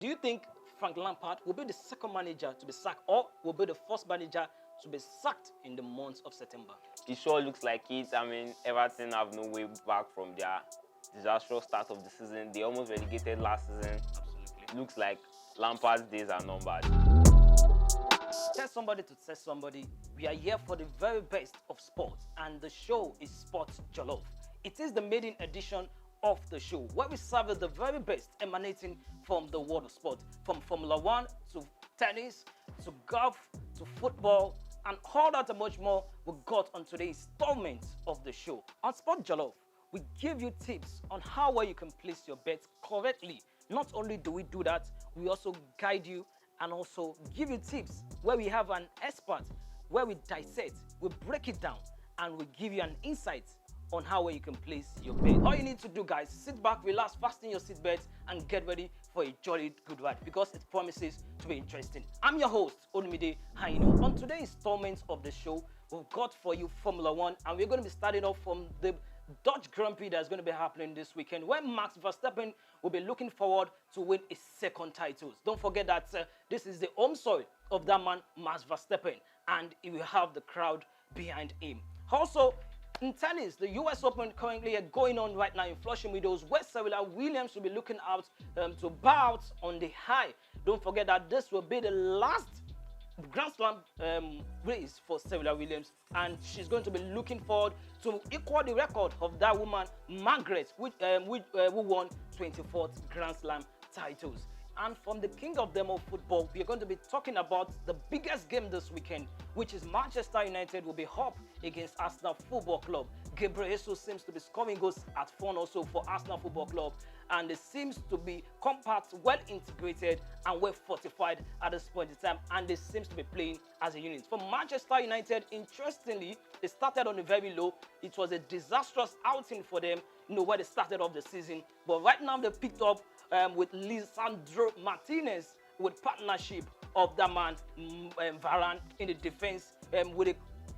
Do you think Frank Lampard will be the second manager to be sacked or will be the first manager to be sacked in the month of September? It sure looks like it. I mean, Everton have no way back from their disastrous start of the season. They almost relegated last season. Absolutely. Looks like Lampard's days are numbered. Tell somebody to tell somebody. We are here for the very best of sports, and the show is Sports Jollof. It is the maiden edition of the show where we serve the very best emanating from the world of sport, from Formula One to tennis to golf to football and all that and much more we got on today's installment of the show. On Sport Jollof, we give you tips on how well you can place your bets correctly. Not only do we do that, we also guide you and also give you tips where we have an expert, where we dissect, we break it down, and we give you an insight on how well you can place your bet. All you need to do, guys, sit back, relax, fasten your seatbelts, and get ready for a jolly good ride because it promises to be interesting. I'm your host, Olumide Haino. On today's installment of the show, we've got for you Formula One, and we're going to be starting off from the Dutch Grand Prix that's going to be happening this weekend, where Max Verstappen will be looking forward to win his second title. Don't forget that this is the home soil of that man, Max Verstappen, and he will have the crowd behind him. Also, in tennis, the US Open currently going on right now in Flushing Meadows, where Serena Williams will be looking out to bow out on the high. Don't forget that this will be the last Grand Slam race for Serena Williams, and she's going to be looking forward to equal the record of that woman, Margaret, who won 24th Grand Slam titles. And from the king of them all, football, we are going to be talking about the biggest game this weekend, which is Manchester United will be up against Arsenal Football Club. Gabriel Jesus seems to be scoring goals at fun also for Arsenal Football Club, and it seems to be compact, well integrated, and well fortified at this point in time, and they seems to be playing as a unit. For Manchester United, interestingly, they started on a very low. It was a disastrous outing for them, where they started off the season, but right now they picked up with Lisandro Martinez, with partnership of that man Varane in the defense, with a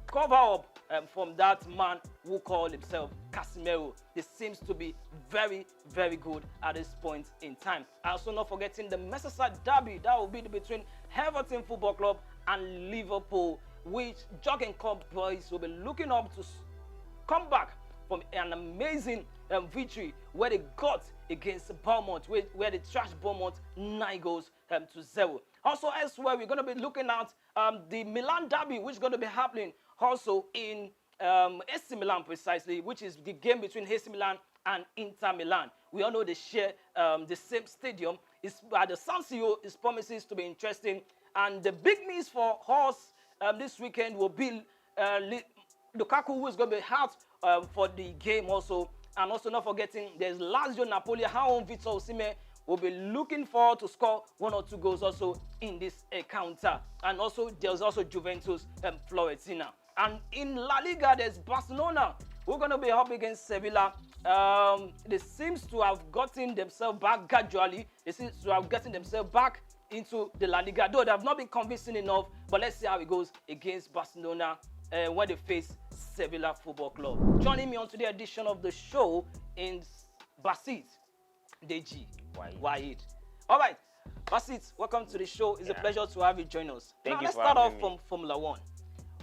cover up from that man who called himself Casemiro. This seems to be very, very good at this point in time. Also not forgetting the Merseyside derby that will be between Everton Football Club and Liverpool, which Jurgen Klopp boys will be looking up to come back from an amazing victory where they got against Bournemouth, where they trashed Bournemouth 9-0. Also elsewhere, we're going to be looking at the Milan derby, which is going to be happening also in AC Milan precisely, which is the game between AC Milan and Inter Milan. We all know they share the same stadium. It's the San Siro. It promises to be interesting. And the big news for us this weekend will be Lukaku, who is going to be out for the game also. And also not forgetting, there's Lazio Napoli. How Victor Osimhen will be looking forward to score 1 or 2 goals also in this encounter. And also, there's also Juventus and Fiorentina. And in La Liga, there's Barcelona. We're going to be up against Sevilla. They seems to have gotten themselves back gradually. They seem to have gotten themselves back into the La Liga. Though they have not been convincing enough. But let's see how it goes against Barcelona when they face Sevilla Football Club. Joining me on today's edition of the show is Basit Deji Wahid. All right, Basit, welcome to the show. It's a pleasure to have you join us. Let's start off from Formula One.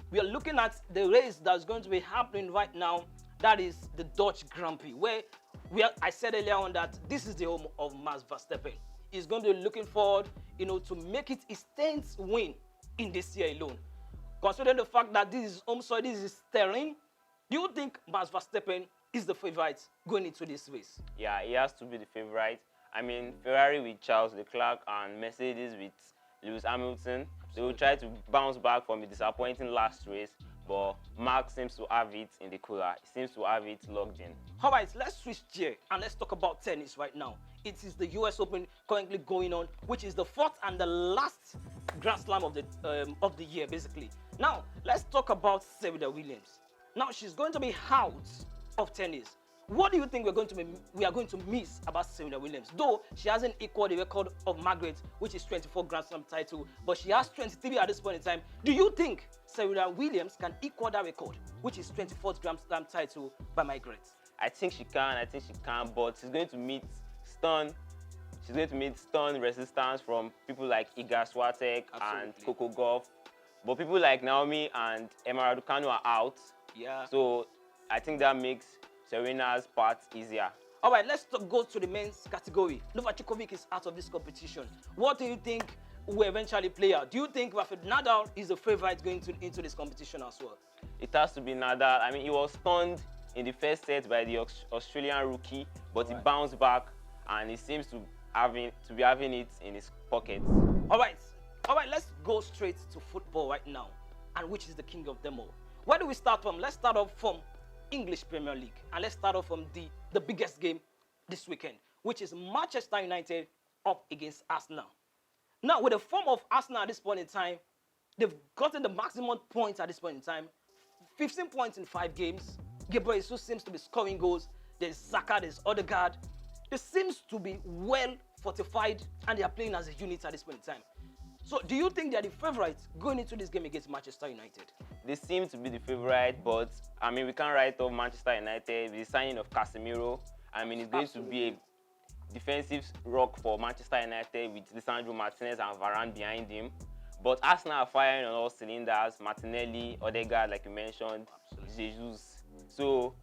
We are looking at the race that's going to be happening right now. That is the Dutch Grand Prix, where I said earlier on that this is the home of Max Verstappen. He's going to be looking forward, to make it his 10th win in this year alone. Considering the fact that this is home soil, this is terrain, do you think Max Verstappen is the favorite going into this race? Yeah, he has to be the favorite. I mean, Ferrari with Charles Leclerc and Mercedes with Lewis Hamilton, they will try to bounce back from a disappointing last race, but Max seems to have it in the cooler. He seems to have it logged in. All right, let's switch gear and let's talk about tennis right now. It is the US Open currently going on, which is the 4th and the last Grand Slam of the year, basically. Now, let's talk about Serena Williams. Now, she's going to be out of tennis. What do you think we are going to miss about Serena Williams? Though she hasn't equaled the record of Margaret, which is 24 Grand Slam title, but she has 23 at this point in time. Do you think Serena Williams can equal that record, which is 24th Grand Slam title by Margaret? I think she can, but she's going to meet Stone. She's going to meet stern resistance from people like Iga Swiatek and Coco Gauff. But people like Naomi and Emma Raducanu are out. Yeah. So I think that makes Serena's part easier. All right, let's go to the men's category. Novak Djokovic is out of this competition. What do you think will eventually play out? Do you think Rafael Nadal is the favorite going into this competition as well? It has to be Nadal. I mean, he was stunned in the first set by the Australian rookie, but he bounced back and he seems to be having it in his pocket. All right, let's go straight to football right now, and which is the king of them all. Where do we start from? Let's start off from English Premier League, and let's start off from the biggest game this weekend, which is Manchester United up against Arsenal. Now, with the form of Arsenal at this point in time, they've gotten the maximum points at this point in time, 15 points in 5 games. Gabriel Jesus seems to be scoring goals. There's Saka, there's Odegaard. They seems to be well fortified, and they are playing as a unit at this point in time. So, do you think they are the favourites going into this game against Manchester United? They seem to be the favourite, but I mean, we can't write off Manchester United with the signing of Casemiro. I mean, it's going to be a defensive rock for Manchester United with Lisandro Martinez and Varane behind him. But Arsenal are firing on all cylinders. Martinelli, Odegaard, like you mentioned, Jesus. So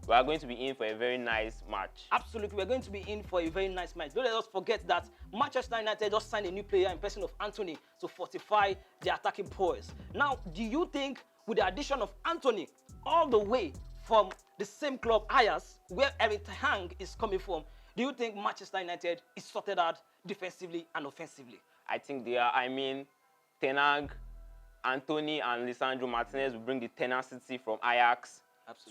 we are going to be in for a very nice match. Absolutely, we're going to be in for a very nice match. Don't let us forget that Manchester United just signed a new player in person of Anthony to fortify their attacking prowess. Now, do you think with the addition of Anthony all the way from the same club, Ajax, where Erik ten Hag is coming from, do you think Manchester United is sorted out defensively and offensively? I think they are. I mean, Ten Hag, Anthony and Lisandro Martinez will bring the tenacity from Ajax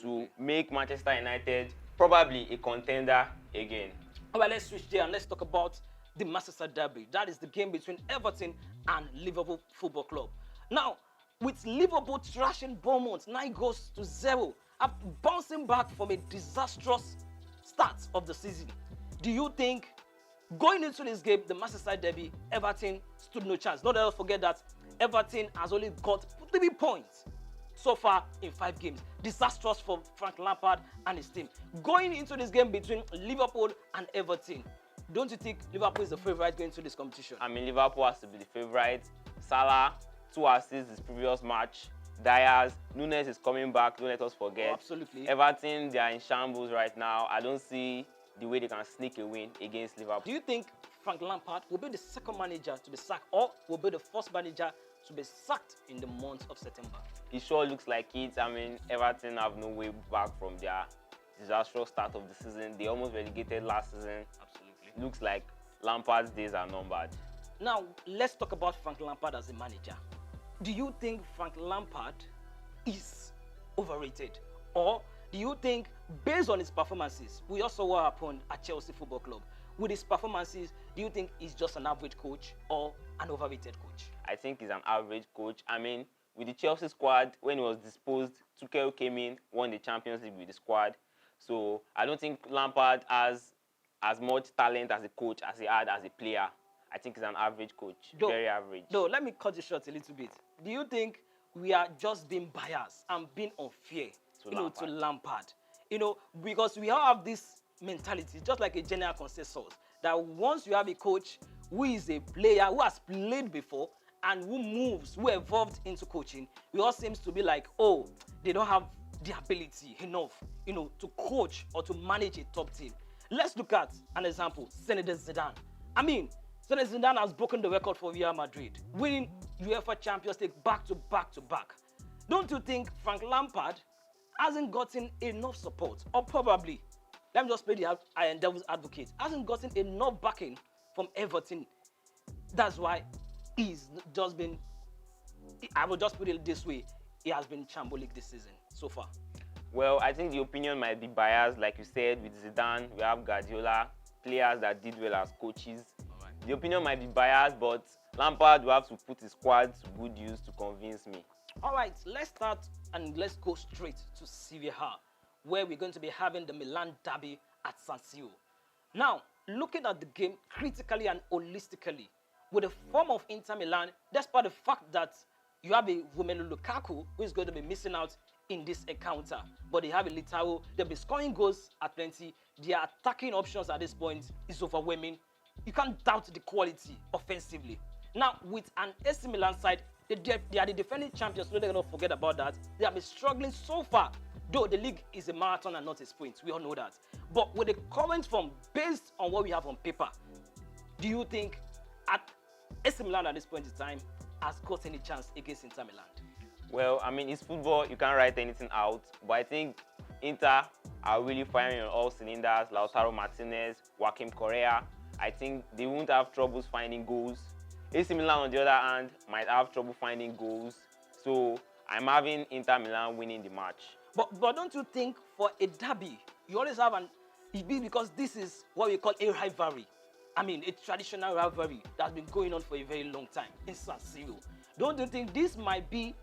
to make Manchester United probably a contender again. All right, let's switch there and let's talk about the Merseyside Derby. That is the game between Everton and Liverpool Football Club. Now, with Liverpool thrashing Bournemouth 9-0, bouncing back from a disastrous start of the season, do you think going into this game, the Merseyside Derby, Everton stood no chance? Not let us forget that Everton has only got 3 points so far in 5 games. Disastrous for Frank Lampard and his team. Going into this game between Liverpool and Everton, don't you think Liverpool is the favourite going into this competition? I mean, Liverpool has to be the favourite. Salah, 2 assists this previous match. Diaz, Nunes is coming back, don't let us forget. Oh, absolutely. Everton, they are in shambles right now. I don't see the way they can sneak a win against Liverpool. Do you think Frank Lampard will be the second manager to be sacked, or will be the first manager to be sacked in the month of September? It sure looks like it. I mean, Everton have no way back from their disastrous start of the season. They almost relegated last season. Absolutely. Looks like Lampard's days are numbered. Now, let's talk about Frank Lampard as a manager. Do you think Frank Lampard is overrated? Or do you think, based on his performances, we also saw what happened at Chelsea Football Club, with his performances, do you think he's just an average coach or an overrated coach? I think he's an average coach. I mean, with the Chelsea squad, when he was disposed, Tuchel came in, won the Champions League with the squad. So I don't think Lampard has as much talent as a coach as he had as a player. I think he's an average coach, very average. No, let me cut you short a little bit. Do you think we are just being biased and being unfair to Lampard? Because we all have this mentality, just like a general consensus, that once you have a coach who is a player who has played before and who evolved into coaching, we all seems to be like, oh, they don't have the ability enough, to coach or to manage a top team. Let's look at an example, Zinedine Zidane. I mean, Zinedine Zidane has broken the record for Real Madrid, winning UEFA Champions League back to back to back. Don't you think Frank Lampard hasn't gotten enough support, or probably, let me just play the devil's advocate, hasn't gotten enough backing from Everton? That's why he's just been, I will just put it this way, he has been shambolic this season so far. Well, I think the opinion might be biased. Like you said, with Zidane, we have Guardiola, players that did well as coaches. Right. The opinion might be biased, but Lampard will have to put his squad to good use to convince me. All right, let's start and let's go straight to Serie A, where we're going to be having the Milan derby at San Siro. Now, looking at the game critically and holistically, with the form of Inter Milan, despite the fact that you have a Romelu Lukaku who is going to be missing out in this encounter, but they have a Litao, they'll be scoring goals at plenty. Their attacking options at this point is overwhelming. you can't doubt the quality offensively. Now, with an AC Milan side, they are the defending champions, so they're going to forget about that. They have been struggling so far, though the league is a marathon and not a sprint. We all know that. But with the current form, based on what we have on paper, do you think AC Milan at this point in time has got any chance against Inter Milan? Well, I mean, it's football. You can't write anything out. But I think Inter are really firing on all cylinders. Lautaro Martinez, Joaquim Correa. I think they won't have troubles finding goals. AC Milan, on the other hand, might have trouble finding goals. So I'm having Inter Milan winning the match. But don't you think for a derby, you always have because this is what we call a rivalry. I mean, a traditional rivalry that's been going on for a very long time in San Siro. Don't you think this might be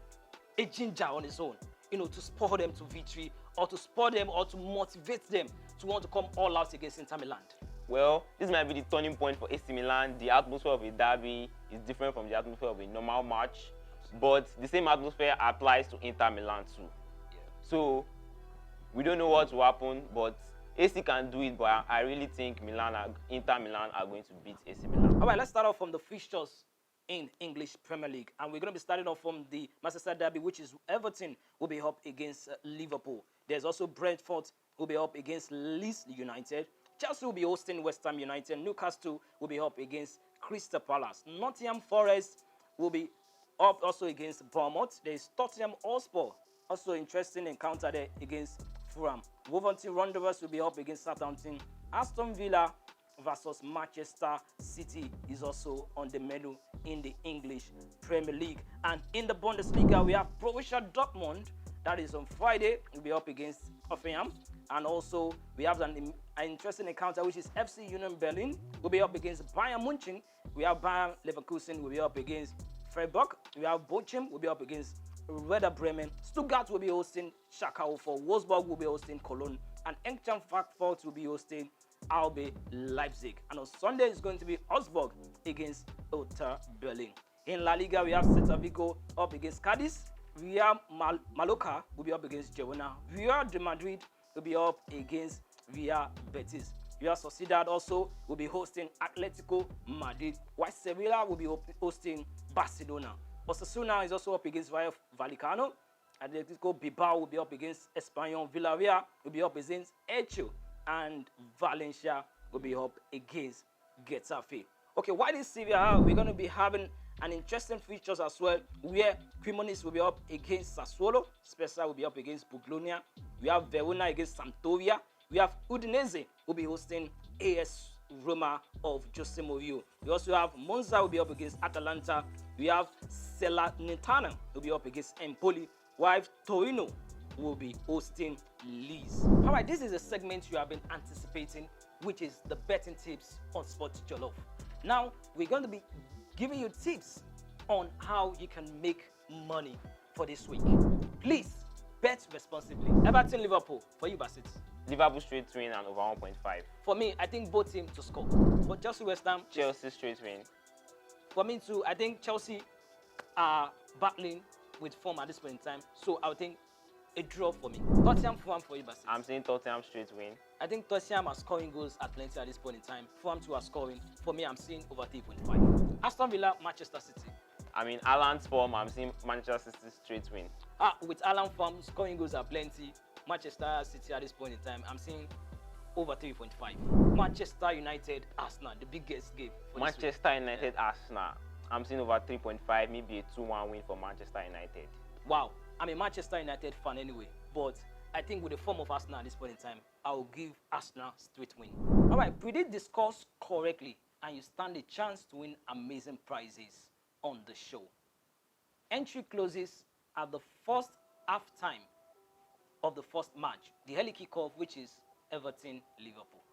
a ginger on its own, to spur them to victory, or to spur them, or to motivate them to want to come all out against Inter Milan? Well, this might be the turning point for AC Milan. The atmosphere of a derby is different from the atmosphere of a normal match, but the same atmosphere applies to Inter Milan too. Yeah. So we don't know what will happen, but AC can do it, but I really think Inter Milan are going to beat AC Milan. All right, let's start off from the fixtures in English Premier League, and we're going to be starting off from the Manchester derby, which is Everton will be up against Liverpool. There's also Brentford will be up against Leeds United. Chelsea will be hosting West Ham United. Newcastle will be up against Crystal Palace. Nottingham Forest will be up also against Bournemouth. There's Tottenham Hotspur, also interesting encounter there against Fulham. Wolverhampton Wanderers will be up against Southampton. Aston Villa versus Manchester City is also on the menu in the English Premier League. And in the Bundesliga, we have Borussia Dortmund. That is on Friday. Will be up against Hoffenheim. And also, we have an interesting encounter, which is FC Union Berlin. Will be up against Bayern Munich. We have Bayern Leverkusen. Will be up against Freiburg. We have Bochum. Will be up against Werder Bremen. Stuttgart will be hosting Schalke 04. Wolfsburg will be hosting Cologne. And Eintracht Frankfurt will be hosting RB Leipzig. And on Sunday, it's going to be Augsburg against Hertha Berlin. In La Liga, we have Celta Vigo up against Cadiz. Real Mallorca will be up against Girona. Real de Madrid will be up against Real Betis. Real Sociedad also will be hosting Atletico Madrid, while Sevilla will be hosting Barcelona. Osasuna is also up against Rayo Vallecano. Atletico Bilbao will be up against Espanyol. Villarreal will be up against Elche, and Valencia will be up against Getafe. Okay, while in Serie A, we're going to be having an interesting features as well, where Cremonese will be up against Sassuolo, Spezia will be up against Bologna, we have Verona against Sampdoria, we have Udinese will be hosting AS Roma of Jose Mourinho. We also have Monza will be up against Atalanta, we have Salernitana will be up against Empoli, while Torino will be hosting Leeds. All right, this is a segment you have been anticipating, which is the betting tips on Sports Jollof. Now, we're going to be giving you tips on how you can make money for this week. Please bet responsibly. Everton, Liverpool, for you, Basit. Liverpool straight win and over 1.5. For me, I think both teams to score. For Chelsea, West Ham, Chelsea straight win. For me too, I think Chelsea are battling with form at this point in time, so I would think a draw for me. Tottenham, Fulham for you, Basit. I'm saying Tottenham straight win. I think Tottenham are scoring goals at plenty at this point in time. Fulham too are scoring. For me, I'm seeing over 3.5. Aston Villa, Manchester City. I mean, Alan's form, I'm seeing Manchester City straight win. With Alan form, scoring goals are plenty. Manchester City at this point in time, I'm seeing over 3.5. Manchester United, Arsenal, the biggest game for Manchester United, Arsenal. I'm seeing over 3.5, maybe a 2-1 win for Manchester United. Wow. I'm a Manchester United fan anyway, but I think with the form of Arsenal at this point in time, I will give Arsenal straight win. All right, predict the scores correctly, and you stand a chance to win amazing prizes on the show. Entry closes at the first half time of the first match, the early kickoff, which is Everton Liverpool.